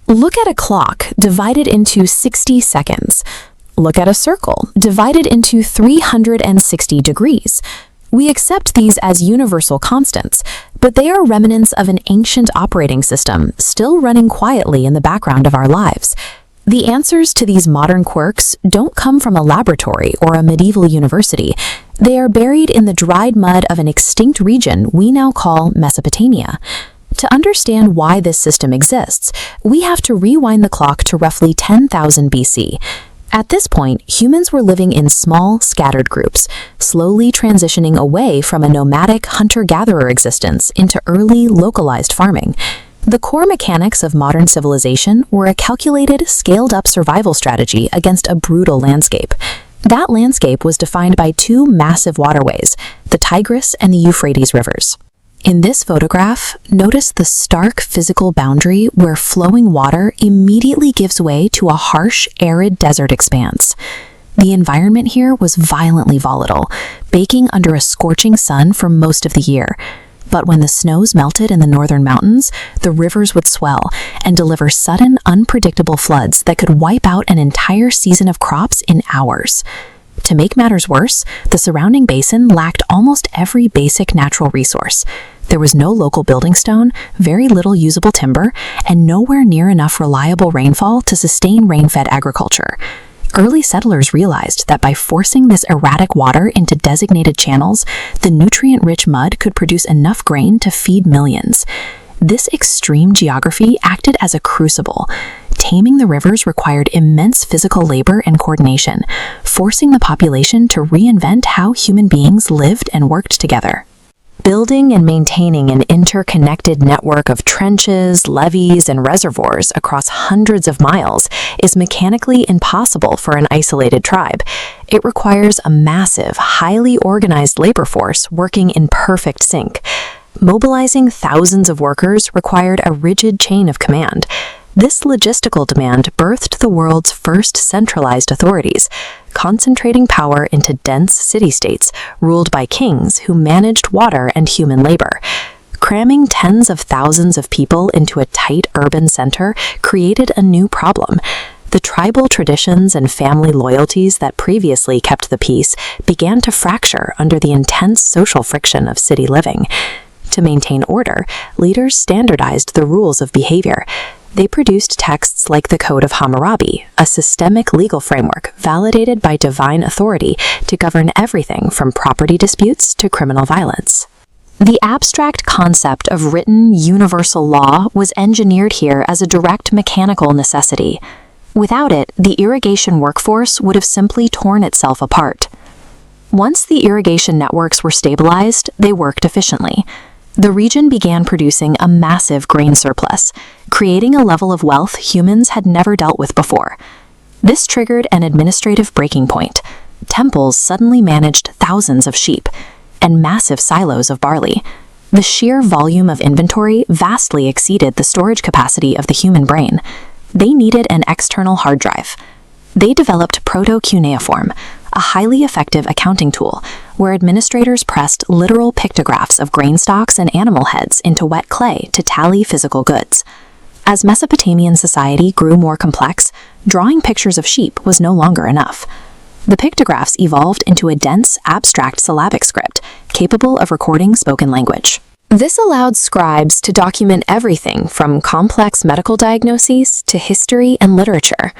Look at a clock divided into 60 seconds. Look at a circle divided into 360 degrees. We accept these as universal constants, but they are remnants of an ancient operating system still running quietly in the background of our lives. The answers to these modern quirks don't come from a laboratory or a medieval university. They are buried in the dried mud of an extinct region we now call Mesopotamia. To understand why this system exists, we have to rewind the clock to roughly 10,000 BC. At this point, humans were living in small, scattered groups, slowly transitioning away from a nomadic hunter-gatherer existence into early, localized farming. The core mechanics of modern civilization were a calculated, scaled-up survival strategy against a brutal landscape. That landscape was defined by two massive waterways, the Tigris and the Euphrates rivers. In this photograph, notice the stark physical boundary where flowing water immediately gives way to a harsh, arid desert expanse. The environment here was violently volatile, baking under a scorching sun for most of the year. But when the snows melted in the northern mountains, the rivers would swell and deliver sudden, unpredictable floods that could wipe out an entire season of crops in hours. To make matters worse, the surrounding basin lacked almost every basic natural resource. There was no local building stone, very little usable timber, and nowhere near enough reliable rainfall to sustain rain-fed agriculture. Early settlers realized that by forcing this erratic water into designated channels, the nutrient-rich mud could produce enough grain to feed millions. This extreme geography acted as a crucible. Taming the rivers required immense physical labor and coordination, forcing the population to reinvent how human beings lived and worked together. Building and maintaining an interconnected network of trenches, levees, and reservoirs across hundreds of miles is mechanically impossible for an isolated tribe. It requires a massive, highly organized labor force working in perfect sync. Mobilizing thousands of workers required a rigid chain of command. This logistical demand birthed the world's first centralized authorities, concentrating power into dense city-states ruled by kings who managed water and human labor. Cramming tens of thousands of people into a tight urban center created a new problem. The tribal traditions and family loyalties that previously kept the peace began to fracture under the intense social friction of city living. To maintain order, leaders standardized the rules of behavior. They produced texts like the Code of Hammurabi, a systemic legal framework validated by divine authority to govern everything from property disputes to criminal violence. The abstract concept of written, universal law was engineered here as a direct mechanical necessity. Without it, the irrigation workforce would have simply torn itself apart. Once the irrigation networks were stabilized, they worked efficiently. The region began producing a massive grain surplus, creating a level of wealth humans had never dealt with before. This triggered an administrative breaking point. Temples suddenly managed thousands of sheep and massive silos of barley. The sheer volume of inventory vastly exceeded the storage capacity of the human brain. They needed an external hard drive. They developed proto-cuneiform, a highly effective accounting tool where administrators pressed literal pictographs of grain stalks and animal heads into wet clay to tally physical goods. As Mesopotamian society grew more complex, drawing pictures of sheep was no longer enough. The pictographs evolved into a dense, abstract syllabic script capable of recording spoken language. This allowed scribes to document everything from complex medical diagnoses to history and literature.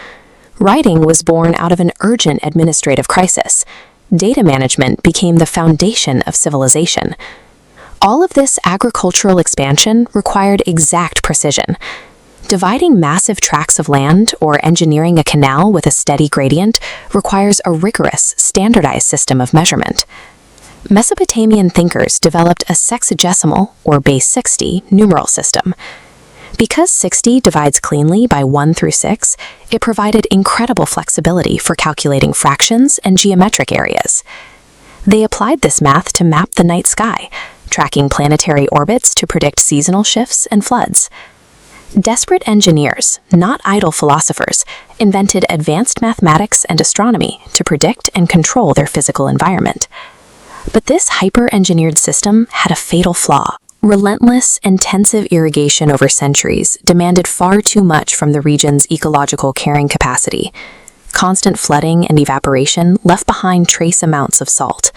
Writing was born out of an urgent administrative crisis. Data management became the foundation of civilization. All of this agricultural expansion required exact precision. Dividing massive tracts of land or engineering a canal with a steady gradient requires a rigorous, standardized system of measurement. Mesopotamian thinkers developed a sexagesimal, or base 60, numeral system. Because 60 divides cleanly by 1 through 6, it provided incredible flexibility for calculating fractions and geometric areas. They applied this math to map the night sky, tracking planetary orbits to predict seasonal shifts and floods. Desperate engineers, not idle philosophers, invented advanced mathematics and astronomy to predict and control their physical environment. But this hyper-engineered system had a fatal flaw: Relentless, intensive irrigation over centuries demanded far too much from the region's ecological carrying capacity. Constant flooding and evaporation left behind trace amounts of salt.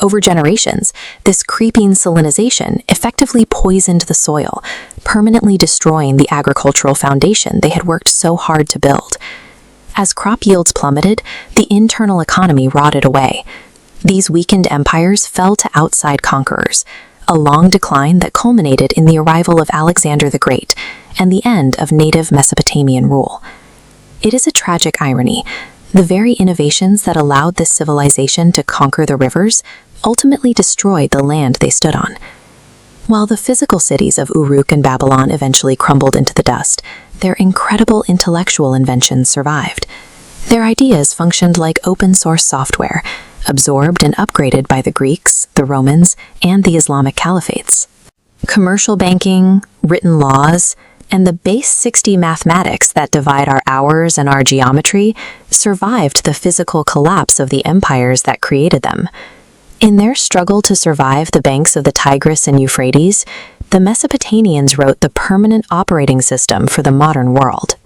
Over generations, this creeping salinization effectively poisoned the soil, permanently destroying the agricultural foundation they had worked so hard to build. As crop yields plummeted, the internal economy rotted away. These weakened empires fell to outside conquerors, a long decline that culminated in the arrival of Alexander the Great and the end of native Mesopotamian rule. It is a tragic irony. The very innovations that allowed this civilization to conquer the rivers ultimately destroyed the land they stood on. While the physical cities of Uruk and Babylon eventually crumbled into the dust, their incredible intellectual inventions survived. Their ideas functioned like open-source software, absorbed and upgraded by the Greeks, the Romans, and the Islamic caliphates. Commercial banking, written laws, and the base 60 mathematics that divide our hours and our geometry survived the physical collapse of the empires that created them. In their struggle to survive the banks of the Tigris and Euphrates, the Mesopotamians wrote the permanent operating system for the modern world.